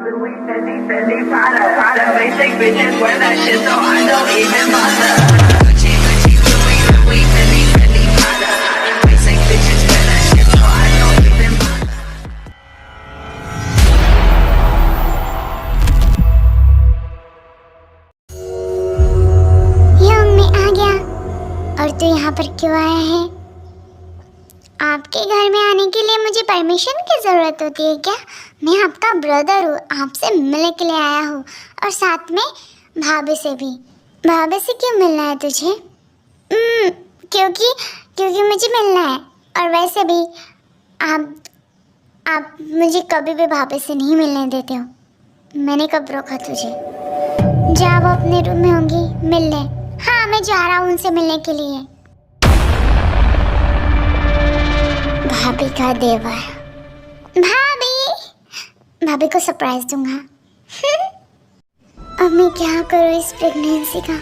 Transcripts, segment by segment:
Louis, Fendi, Prada, basic bitches wear that shit, so I don't even bother. Gucci, Louis, Fendi, Prada, basic bitches wear that shit, so I don't even bother. Young में आ गया। और तू यहाँ पर क्यों आया है? आपके घर में आने के लिए मुझे परमिशन की ज़रूरत होती है क्या? मैं आपका ब्रदर हूँ, आपसे मिलने के लिए आया हूँ, और साथ में भाभी से भी। भाभी से क्यों मिलना है तुझे? क्योंकि मुझे मिलना है। और वैसे भी आप मुझे कभी भी भाभी से नहीं मिलने देते हो। मैंने कब रोका तुझे? जा, वो अपने रूम में होंगी, मिल ले। हाँ, मैं जा रहा हूँ उनसे मिलने के लिए। भाभी का देवर। भाभी को सरप्राइज दूंगा। अब मैं क्या करूँ इस प्रेगनेंसी का?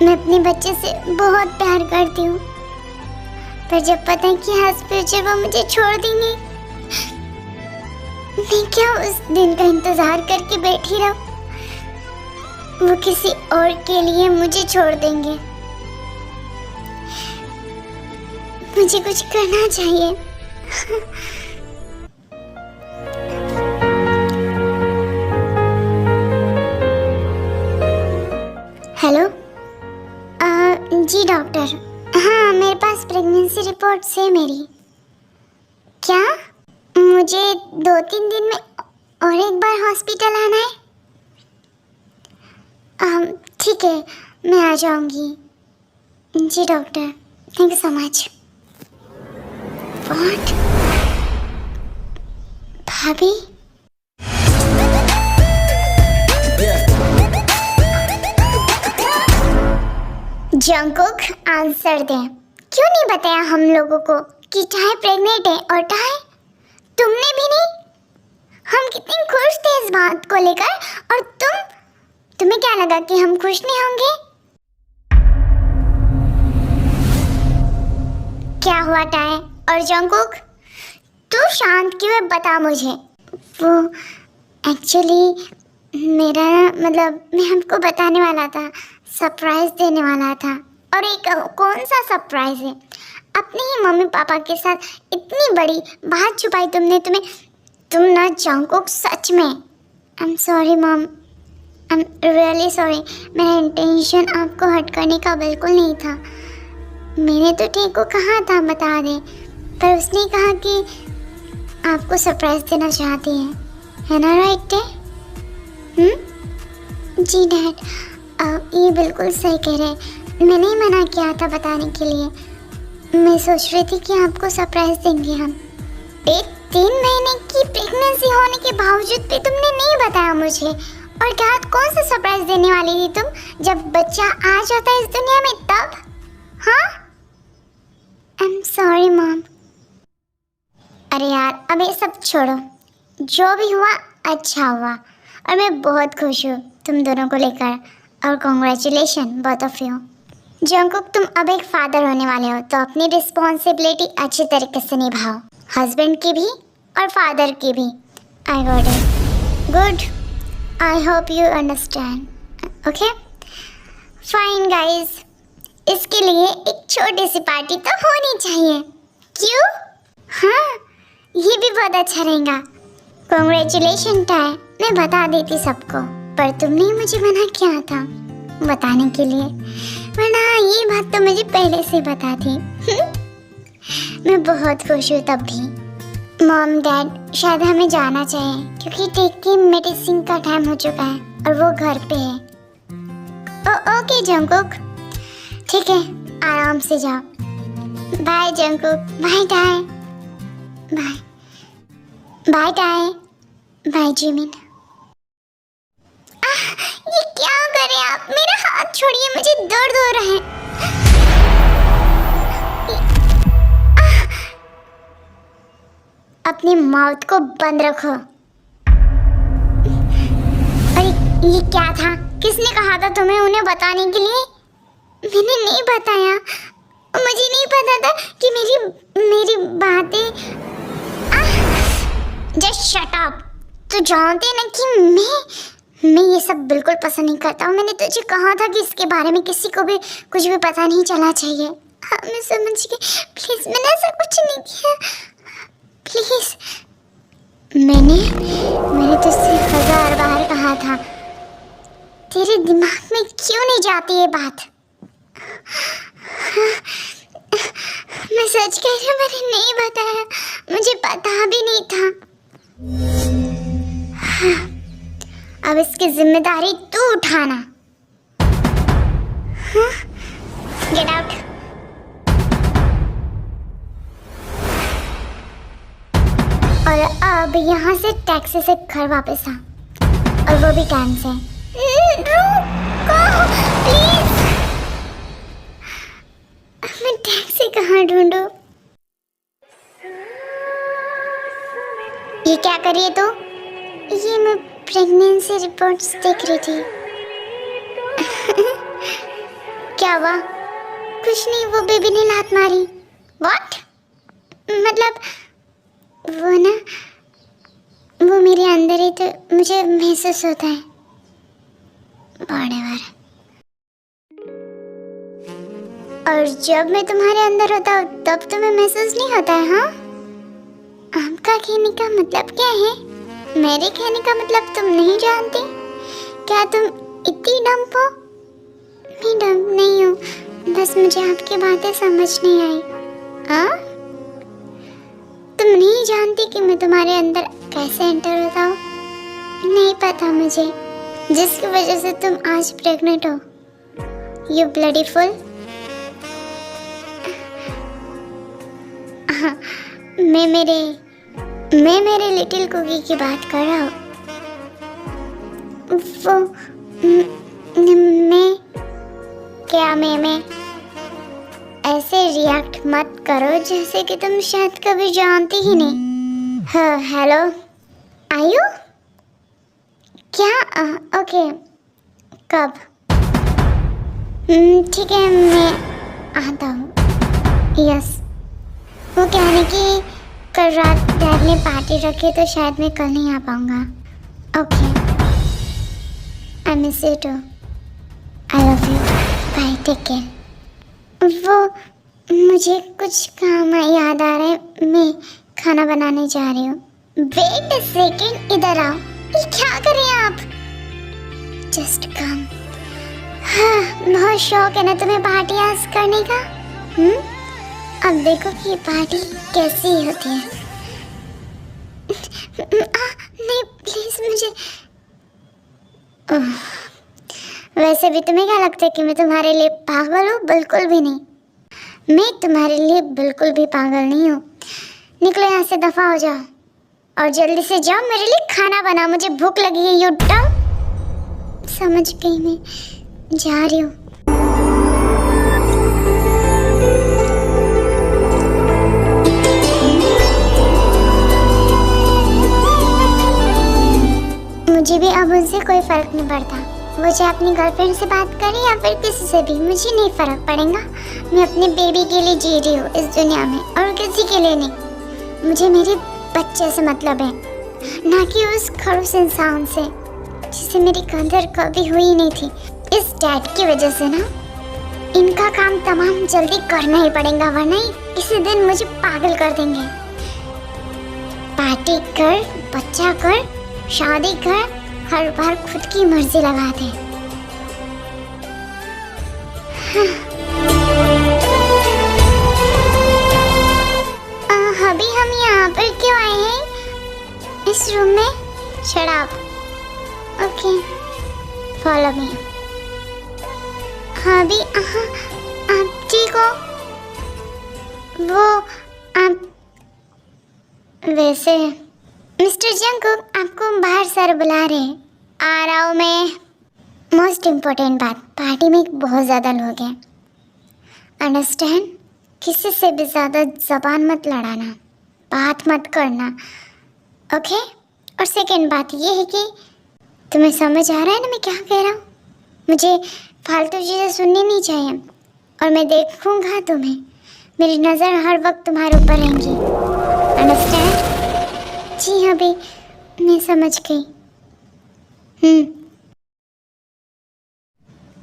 मैं अपने बच्चे से बहुत प्यार करती हूँ, पर जब पता है कि आज फ्यूचर वो मुझे छोड़ देंगे, मैं क्या उस दिन का इंतजार करके बैठी रहूं? वो किसी और के लिए मुझे छोड़ देंगे। मुझे कुछ करना चाहिए। हेलो, जी डॉक्टर। हाँ, मेरे पास प्रेगनेंसी रिपोर्ट है मेरी। क्या? मुझे 2-3 दिन में और एक बार हॉस्पिटल आना है? ठीक है, मैं आ जाऊंगी। जी doctor, thank you so much. What? भाभी? जंगकुक, आंसर दे। क्यों नहीं बताया हम लोगों को कि चाहे प्रेग्नेंट है और चाहे तुमने भी नहीं? हम कितने खुश थे इस बात को लेकर, और तुम्हें क्या लगा कि हम खुश नहीं होंगे? क्या हुआ टाय और जंगकुक? तू शांत क्यों है, बता मुझे। वो एक्चुअली मेरा मतलब मैं हमको बताने वाला था, सरप्राइज देने वाला था। और एक कौन सा सरप्राइज है? अपने ही मम्मी पापा के साथ इतनी बड़ी बात छुपाई तुमने। तुम ना जंगकुक, सच में। I am sorry mom, I am really sorry. मेरा इंटेंशन आपको हर्ट करने का बिल्कुल नहीं था। मैंने तो ठीक को कहा था बता दे, पर उसने कहा कि आपको सरप्राइज देना चाहती है ना, राइट है? जी डैड, ये बिल्कुल सही कह रहे। मैंने ही मना किया था बताने के लिए। मैं सोच रही थी कि आपको सरप्राइज देंगे हम। 3 महीने की प्रेगनेंसी होने के बावजूद भी तुमने नहीं बताया मुझे। और क्या कौन सा सरप्राइज देने वाली थी तुम, जब बच्चा आ जाता है इस दुनिया में तब? हाँ, आई एम सॉरी मॉम। अरे यार, अब ये सब छोड़ो। जो भी हुआ अच्छा हुआ, और मैं बहुत खुश हूँ तुम दोनों को लेकर। और congratulation both of you. Jungkook, तुम अब एक फादर होने वाले हो, तो अपनी रिस्पॉन्सिबिलिटी अच्छी तरीके से निभाओ, हस्बैंड की भी और फादर की भी। I got it. Good, I hope you understand. Okay fine guys, इसके लिए एक छोटी सी पार्टी तो होनी चाहिए, क्यों? हाँ, ये भी बहुत अच्छा रहेगा। कॉन्ग्रेचुलेशन टाय, मैं बता देती सबको, पर तुमने मुझे मना किया था बताने के लिए, वरना ये बात तो मुझे पहले से बता थी। मैं बहुत खुश हूँ तब भी। मॉम डैड, शायद हमें जाना चाहिए, क्योंकि टेक की मेडिसिन का टाइम हो चुका है और वो घर पे है। ओके जंगकुक, ठीक है, आराम से जाओ। बाय जंगकुक, बाय टाय, बाय टाय, बाय जिमिन। ये क्या कर रहे हैं आप? मेरा हाथ छोड़िए, मुझे दर्द हो रहा है। अपनी माउथ को बंद रखो। अरे ये क्या था? किसने कहा था तुम्हें उन्हें बताने के लिए? मैंने नहीं बताया, मुझे नहीं पता था कि मेरी बातें। Just shut up. तो जानती है ना कि मैं ये सब बिल्कुल पसंद नहीं करता हूँ। मैंने तुझे कहा था कि इसके बारे में किसी को भी कुछ भी पता नहीं चलना चाहिए। हाँ, मैं समझ गई। प्लीज़, मैंने ऐसा कुछ नहीं किया, प्लीज़। मैंने तुझसे 1000 बार कहा था, तेरे दिमाग में क्यों नहीं जाती ये बात? मैं सच कह रही हूँ, मैंने नहीं बताया, मुझे पता भी नहीं था। अब इसकी जिम्मेदारी तू उठाना। Get out. और अब यहाँ से टैक्सी से घर वापस आ, और वो भी टाइम से। रुको प्लीज, मैं टैक्सी कहाँ ढूंढूं? ये क्या कर रही है तू? ये मैं प्रेगनेंसी रिपोर्ट्स देख रही थी। क्या हुआ? कुछ नहीं, वो बेबी ने लात मारी। व्हाट? मतलब वो मेरे अंदर ही तो मुझे महसूस होता है। Whatever. और जब मैं तुम्हारे अंदर होता हूँ तब तुम्हें महसूस नहीं होता है? हाँ, आपका कहने का मतलब क्या है? मेरे कहने का मतलब तुम नहीं जानती? क्या तुम इतनी डम हो? मैं डम नहीं हूँ, बस मुझे आपकी बातें समझ नहीं आई। हाँ, तुम नहीं जानती कि मैं तुम्हारे अंदर कैसे एंटर होता हूँ? नहीं पता मुझे, जिसकी वजह से तुम आज प्रेग्नेंट हो। You bloody fool. मैं मेरे लिटिल कुकी की बात कर रहा हूँ। वो मैं ऐसे रिएक्ट मत करो जैसे कि तुम शायद कभी जानती ही नहीं। हाँ, हेलो, आयु? क्या? ओके, कब? ठीक है, मैं आता हूँ। यस, वो कहने की कल रात डैड ने पार्टी रखी तो शायद मैं कल नहीं आ पाऊँगा। Okay, I miss you too. I love you. Bye, take care. वो मुझे कुछ काम याद आ रहा है, मैं खाना बनाने जा रही हूँ। वेट अ सेकेंड, इधर आओ। ये क्या कर रहे हैं आप? Just come. हाँ, बहुत शौक है ना तुम्हें पार्टी आज करने का? अब देखो कि ये पार्टी कैसी होती है। नहीं प्लीज, मुझे वैसे भी तुम्हें क्या लगता है कि मैं तुम्हारे लिए पागल हूँ? बिल्कुल भी नहीं, मैं तुम्हारे लिए बिल्कुल भी पागल नहीं हूँ। निकलो यहाँ से, दफा हो जाओ और जल्दी से जाओ, मेरे लिए खाना बनाओ, मुझे भूख लगी है। यू डम। समझ गई, मैं जा रही हूँ। मुझे भी अब उनसे कोई फर्क नहीं पड़ता, वो चाहे अपनी गर्लफ्रेंड से बात करे या फिर किसी से भी, मुझे नहीं फर्क पड़ेगा। मैं अपने बेबी के लिए जी रही हूँ इस दुनिया में और किसी के लिए नहीं। मुझे मेरे बच्चे से मतलब है, ना कि उस खड़ूस इंसान से जिससे मेरी कदर कभी हुई नहीं थी। इस डैड की वजह से ना इनका काम तमाम जल्दी करना ही पड़ेगा, वरना ही किसी दिन मुझे पागल कर देंगे। पार्टी कर, बच्चा कर, शादी कर, हर बार खुद की मर्जी लगाते। अभी हम यहाँ पर क्यों आए हैं? इस रूम में शराब। Okay, follow me. अभी आप ठीक हो? वो आप वैसे मिस्टर जंगकुक आपको बाहर सर बुला रहे हैं। आ रहा हूँ मैं। मोस्ट इम्पोर्टेंट बात, पार्टी में बहुत ज़्यादा लोग हैं, अंडरस्टैंड? किसी से भी ज़्यादा ज़बान मत लड़ाना, बात मत करना, ओके? और सेकंड बात ये है कि तुम्हें समझ आ रहा है ना मैं क्या कह रहा हूँ? मुझे फालतू चीज़ें सुननी नहीं चाहिए और मैं देखूँगा तुम्हें, मेरी नज़र हर वक्त तुम्हारे ऊपर रहेंगी, अंडरस्टैंड? जी हाँ, भी मैं समझ गई।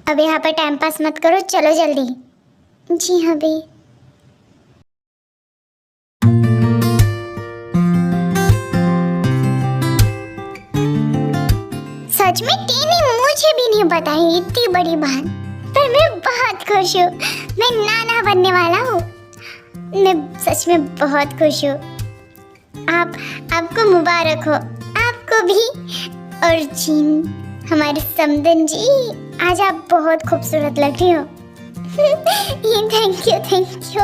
अब यहाँ पर टाइम पास मत करो, चलो जल्दी। जी हाँ भी। सच में टीनी मुझे भी नहीं बताई इतनी बड़ी बात, पर मैं बहुत खुश हूँ। मैं नाना बनने वाला हूँ। मैं सच में बहुत खुश हूँ। आपको मुबारक हो, आपको भी। और जीन, हमारे समदन जी, आज आप बहुत खूबसूरत लग रही हो। Thank you.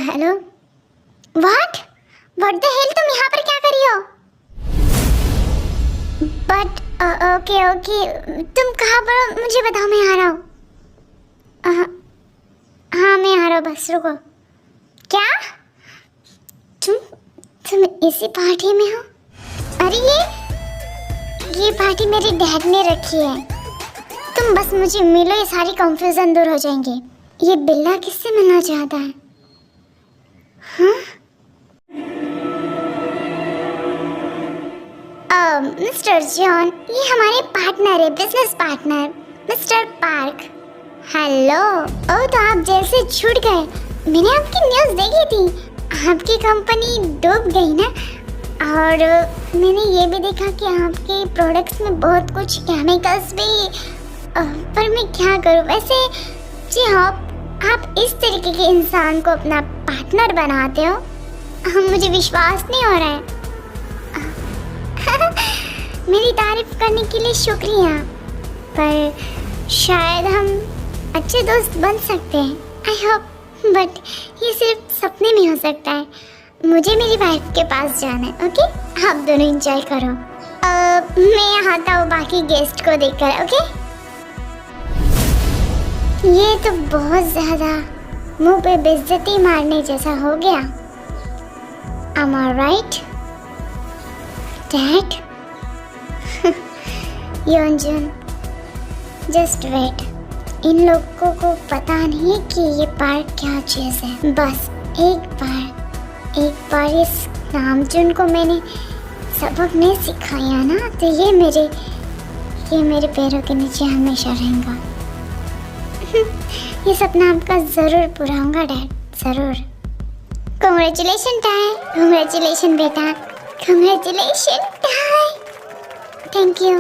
Hello, what the hell, तुम यहाँ पर क्या कर रही हो? बट ओके, तुम कहाँ पर हो मुझे बताओ, मैं आ रहा हूँ। हाँ मैं आ रहा हूँ, बस रुको। क्या तुम इसी पार्टी में हो? अरे ये पार्टी मेरे डैड ने रखी है। तुम बस मुझे मिलो, ये सारी कंफ्यूजन दूर हो जाएंगे। ये बिल्ला किससे मिलना चाहता है? हाँ? मिस्टर जॉन, ये हमारे पार्टनर है, business partner mister Park. Hello. Oh, तो आप जेल से छूट गए। मैंने आपकी न्यूज़ देखी थी, आपकी कंपनी डूब गई ना। और मैंने ये भी देखा कि आपके प्रोडक्ट्स में बहुत कुछ केमिकल्स भी। पर मैं क्या करूं वैसे। जी हाँ, आप इस तरीके के इंसान को अपना पार्टनर बनाते हो, मुझे विश्वास नहीं हो रहा है। मेरी तारीफ करने के लिए शुक्रिया, पर शायद हम अच्छे दोस्त बन सकते हैं। आई होप, बट ये सिर्फ सपने में हो सकता है। मुझे मेरी वाइफ के पास जाना है। ओके, आप दोनों एंजॉय करो। मैं आता हूँ बाकी गेस्ट को देखकर। ओके। ये तो बहुत ज़्यादा मुंह पे बेइज्जती मारने जैसा हो गया। Am I right, Dad? योंजन, जस्ट वेट। इन लोगों को पता नहीं कि ये पार्क क्या चीज़ है। बस एक बार इस नामजुन को मैंने सबक नहीं सिखाया ना, तो ये मेरे पैरों के नीचे हमेशा रहेगा। ये सपना आपका ज़रूर पूरा होगा डैड, ज़रूर। Congratulations टाई, congratulations बेटा, congratulations tie. Thank you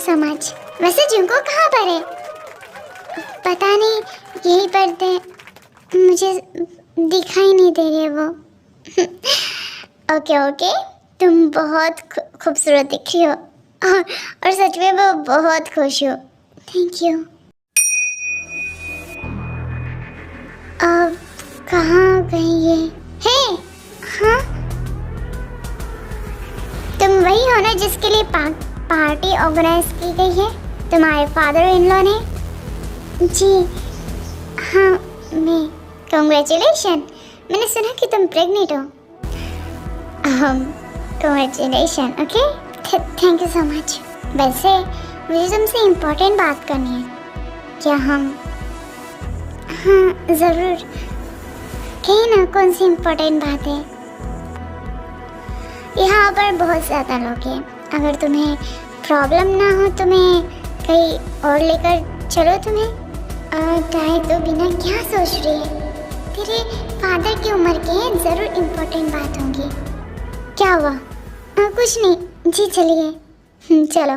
so much. वैसे जिनको कहाँ पर है पता नहीं, यही पर थे, मुझे दिखाई नहीं दे रहे वो। ओके, तुम बहुत खूबसूरत दिख रही हो, और सच में वो बहुत खुश हो। Thank you. अब कहाँ गई ये? हे, हाँ, तुम वही हो ना जिसके लिए पार्टी ऑर्गेनाइज की गई है तुम्हारे फादर इन लॉ ने? जी हाँ, मैं। कॉन्ग्रेचुलेशन, मैंने सुना कि तुम प्रेग्नेंट हो। Congratulation. Okay, thank you so much. वैसे मुझे तुमसे इम्पोर्टेंट बात करनी है। क्या हम? हाँ ज़रूर, कहीं ना, कौन सी इम्पोर्टेंट बात है? यहाँ पर बहुत ज़्यादा लोग हैं, अगर तुम्हें प्रॉब्लम ना हो तो मैं कहीं और लेकर चलो तुम्हें। टाई तो बिना क्या सोच रही है? तेरे फादर की उम्र के हैं, ज़रूर इम्पोर्टेंट बात होगी। क्या हुआ? कुछ नहीं जी, चलिए चलो।